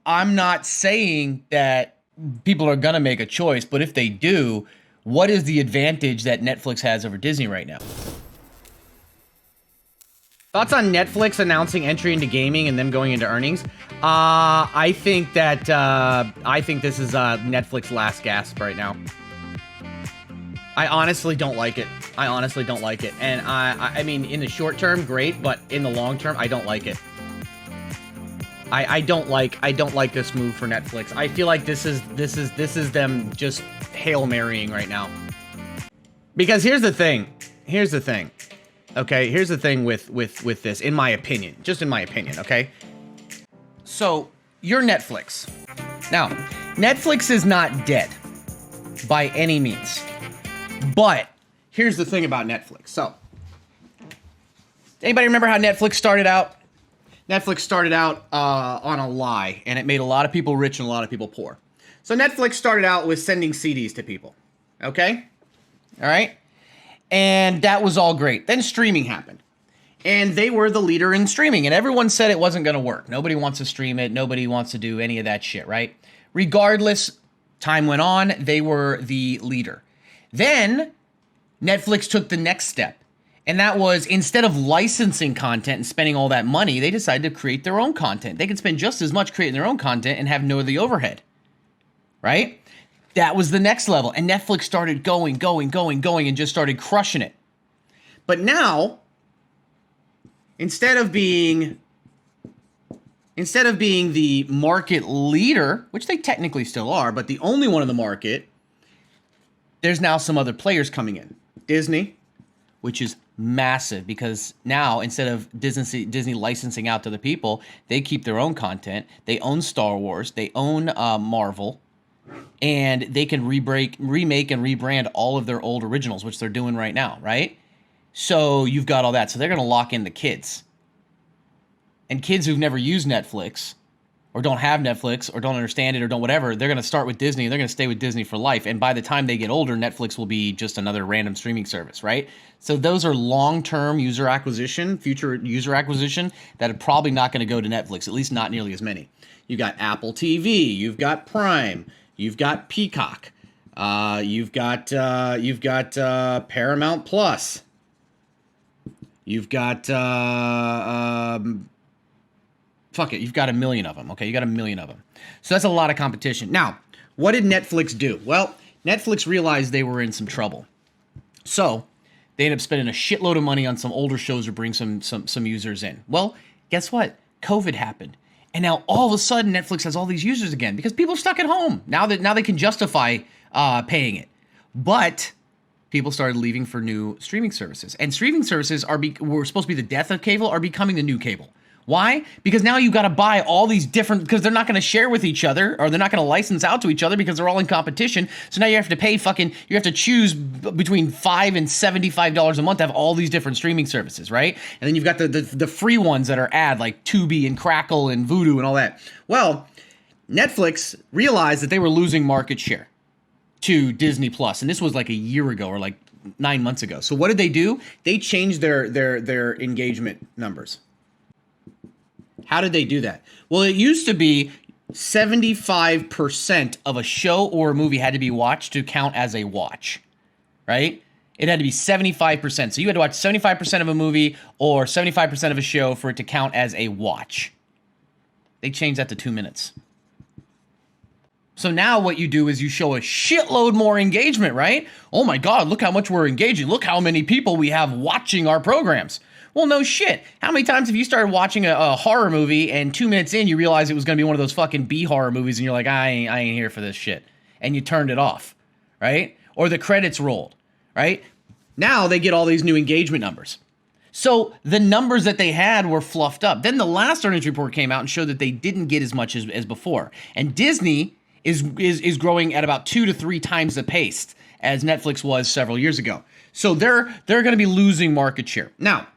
I'm not saying that people are going to make a choice, but if they do, what is the advantage that Netflix has over Disney right now? Thoughts on Netflix announcing entry into gaming and them going into earnings? I think this is Netflix last gasp right now. I honestly don't like it. And I mean, in the short term, great, but in the long term, I don't like it. I don't like this move for Netflix. I feel like this is them just Hail Marying right now. Because here's the thing. Okay, here's the thing with this, in my opinion. Just in my opinion, okay? So, you're Netflix. Now, Netflix is not dead by any means. But here's the thing about Netflix. So, anybody remember how Netflix started out? Netflix started out on a lie, and it made a lot of people rich and a lot of people poor. So Netflix started out with sending CDs to people, okay? All right? And that was all great. Then streaming happened, and they were the leader in streaming, and everyone said it wasn't going to work. Nobody wants to stream it. Nobody wants to do any of that shit, right? Regardless, time went on. They were the leader. Then Netflix took the next step. And that was, instead of licensing content and spending all that money, they decided to create their own content. They could spend just as much creating their own content and have no of the overhead, right? That was the next level. And Netflix started going, and just started crushing it. But now, instead of being the market leader, which they technically still are, but the only one in the market, there's now some other players coming in. Disney, which is massive, because now instead of Disney licensing out to the people, they keep their own content. They own Star Wars, they own Marvel, and they can remake and rebrand all of their old originals, which they're doing right now, right? So you've got all that. So they're going to lock in the kids. And kids who've never used Netflix, or don't have Netflix, or don't understand it, or don't whatever, they're going to start with Disney, and they're going to stay with Disney for life. And by the time they get older, Netflix will be just another random streaming service, right? So those are long-term future user acquisition, that are probably not going to go to Netflix, at least not nearly as many. You've got Apple TV, you've got Prime, you've got Peacock, you've got Paramount Plus, you've got you've got a million of them, okay? You got a million of them. So that's a lot of competition. Now, what did Netflix do? Well, Netflix realized they were in some trouble. So they ended up spending a shitload of money on some older shows to bring some users in. Well, guess what? COVID happened. And now all of a sudden Netflix has all these users again because people are stuck at home. Now they can justify paying it. But people started leaving for new streaming services. And streaming services were supposed to be the death of cable, are becoming the new cable. Why? Because now you've got to buy all these different, because they're not going to share with each other, or they're not going to license out to each other because they're all in competition. So now you have to pay you have to choose between $5 and $75 a month to have all these different streaming services, right? And then you've got the free ones that are like Tubi and Crackle and Vudu and all that. Well, Netflix realized that they were losing market share to Disney Plus, and this was like a year ago or like 9 months ago. So what did they do? They changed their engagement numbers. How did they do that? Well, it used to be 75% of a show or a movie had to be watched to count as a watch, right? It had to be 75%. So you had to watch 75% of a movie or 75% of a show for it to count as a watch. They changed that to 2 minutes. So now what you do is you show a shitload more engagement, right? Oh my God, look how much we're engaging. Look how many people we have watching our programs. Well, no shit. How many times have you started watching a horror movie and 2 minutes in you realize it was going to be one of those fucking B horror movies and you're like, I ain't here for this shit. And you turned it off, right? Or the credits rolled, right? Now they get all these new engagement numbers. So the numbers that they had were fluffed up. Then the last earnings report came out and showed that they didn't get as much as before. And Disney is growing at about 2 to 3 times the pace as Netflix was several years ago. So they're going to be losing market share. Now,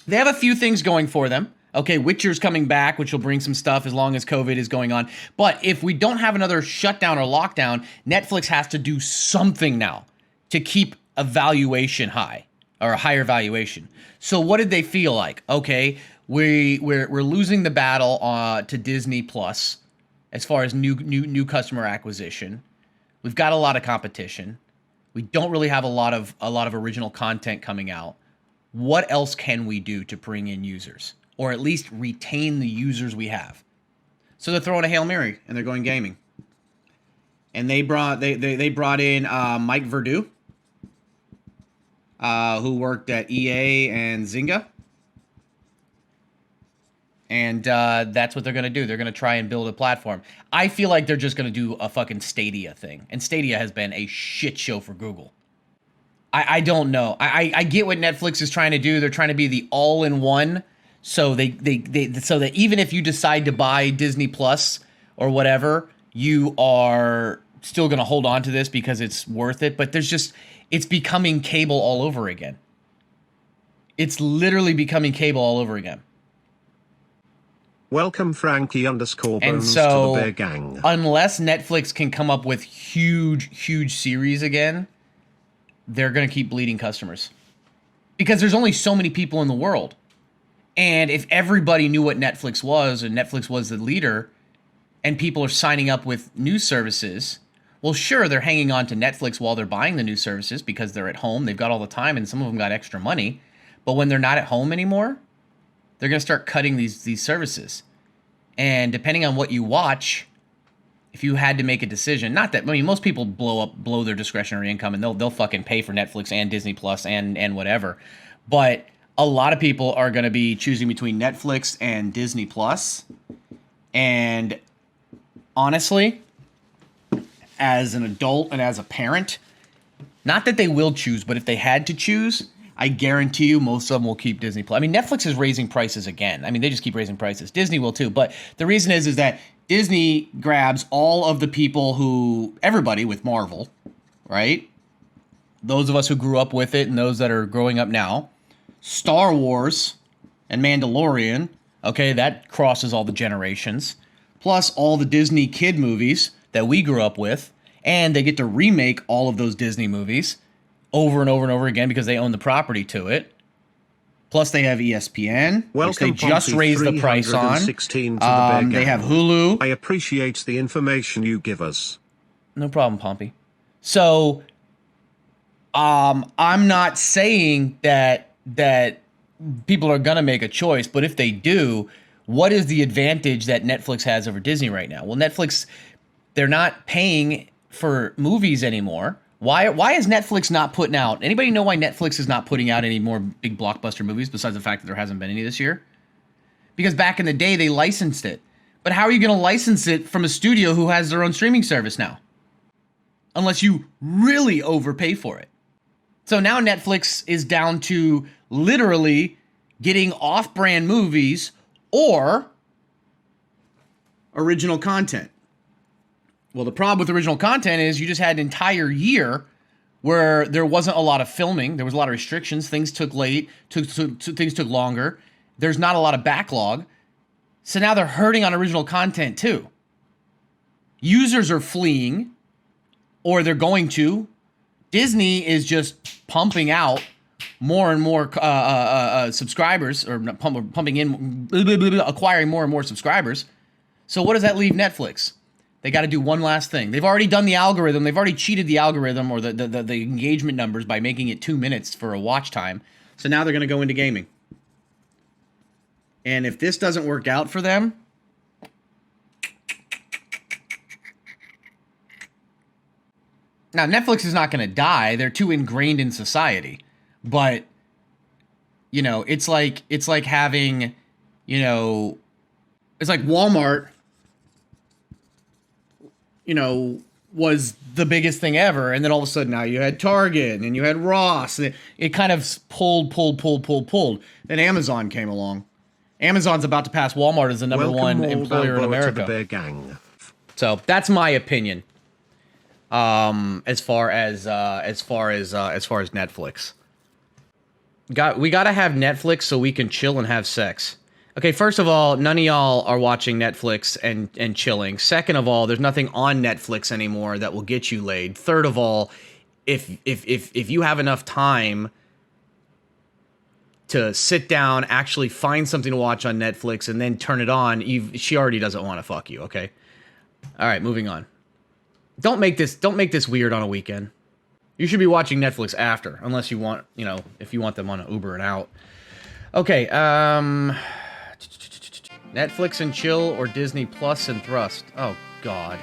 they have a few things going for them. Okay, Witcher's coming back, which will bring some stuff as long as COVID is going on. But if we don't have another shutdown or lockdown, Netflix has to do something now to keep a valuation high, or a higher valuation. So what did they feel like? Okay, we're losing the battle to Disney Plus. as far as new customer acquisition. We've got a lot of competition. We don't really have a lot of original content coming out. What else can we do to bring in users, or at least retain the users we have? So they're throwing a Hail Mary and they're going gaming. And they brought in Mike Verdu, who worked at EA and Zynga. And that's what they're going to do. They're going to try and build a platform. I feel like they're just going to do a fucking Stadia thing. And Stadia has been a shit show for Google. I don't know. I get what Netflix is trying to do. They're trying to be the all-in-one. So so that even if you decide to buy Disney Plus or whatever, you are still going to hold on to this because it's worth it. But it's becoming cable all over again. It's literally becoming cable all over again. Welcome Frankie_Bones and so, to the Bear Gang. Unless Netflix can come up with huge series again, they're going to keep bleeding customers. Because there's only so many people in the world. And if everybody knew what Netflix was, and Netflix was the leader, and people are signing up with news services, well, sure, they're hanging on to Netflix while they're buying the news services because they're at home. They've got all the time, and some of them got extra money. But when they're not at home anymore, they're going to start cutting these services. And depending on what you watch, if you had to make a decision, not that, I mean, most people blow their discretionary income and they'll fucking pay for Netflix and Disney Plus and whatever. But a lot of people are going to be choosing between Netflix and Disney Plus. And honestly, as an adult and as a parent, not that they will choose, but if they had to choose, I guarantee you most of them will keep Disney Plus. I mean, Netflix is raising prices again. I mean, they just keep raising prices. Disney will too. But the reason is that Disney grabs all of the people everybody with Marvel, right? Those of us who grew up with it and those that are growing up now. Star Wars and Mandalorian, okay, that crosses all the generations. Plus all the Disney kid movies that we grew up with. And they get to remake all of those Disney movies over and over and over again because they own the property to it. Plus they have ESPN, which they just raised the price on. They have Hulu. I appreciate the information you give us. No problem, Pompey. So, I'm not saying that people are going to make a choice, but if they do, what is the advantage that Netflix has over Disney right now? Well, Netflix, they're not paying for movies anymore. Why is Netflix not putting out? Anybody know why Netflix is not putting out any more big blockbuster movies besides the fact that there hasn't been any this year? Because back in the day, they licensed it. But how are you going to license it from a studio who has their own streaming service now? Unless you really overpay for it. So now Netflix is down to literally getting off-brand movies or original content. Well, the problem with original content is you just had an entire year where there wasn't a lot of filming. There was a lot of restrictions. Things took things took longer. There's not a lot of backlog. So now they're hurting on original content too. Users are fleeing, or they're going to. Disney is just pumping out more and more subscribers, or pumping in, acquiring more and more subscribers. So what does that leave Netflix? They got to do one last thing. They've already done the algorithm. They've already cheated the algorithm or the engagement numbers by making it 2 minutes for a watch time. So now they're going to go into gaming. And if this doesn't work out for them, now Netflix is not going to die. They're too ingrained in society. But you know, it's like having, you know, it's like Walmart, you know, was the biggest thing ever. And then all of a sudden now you had Target and you had Ross. And it kind of pulled. Then Amazon came along. Amazon's about to pass Walmart as the number one employer in America. So that's my opinion. As far as Netflix. We got to have Netflix so we can chill and have sex. Okay, first of all, none of y'all are watching Netflix and chilling. Second of all, there's nothing on Netflix anymore that will get you laid. Third of all, if you have enough time to sit down, actually find something to watch on Netflix and then turn it on, she already doesn't want to fuck you, okay? All right, moving on. Don't make this weird on a weekend. You should be watching Netflix after, unless you want, you know, if you want them on an Uber and out. Okay, Netflix and chill or Disney Plus and thrust. Oh, God.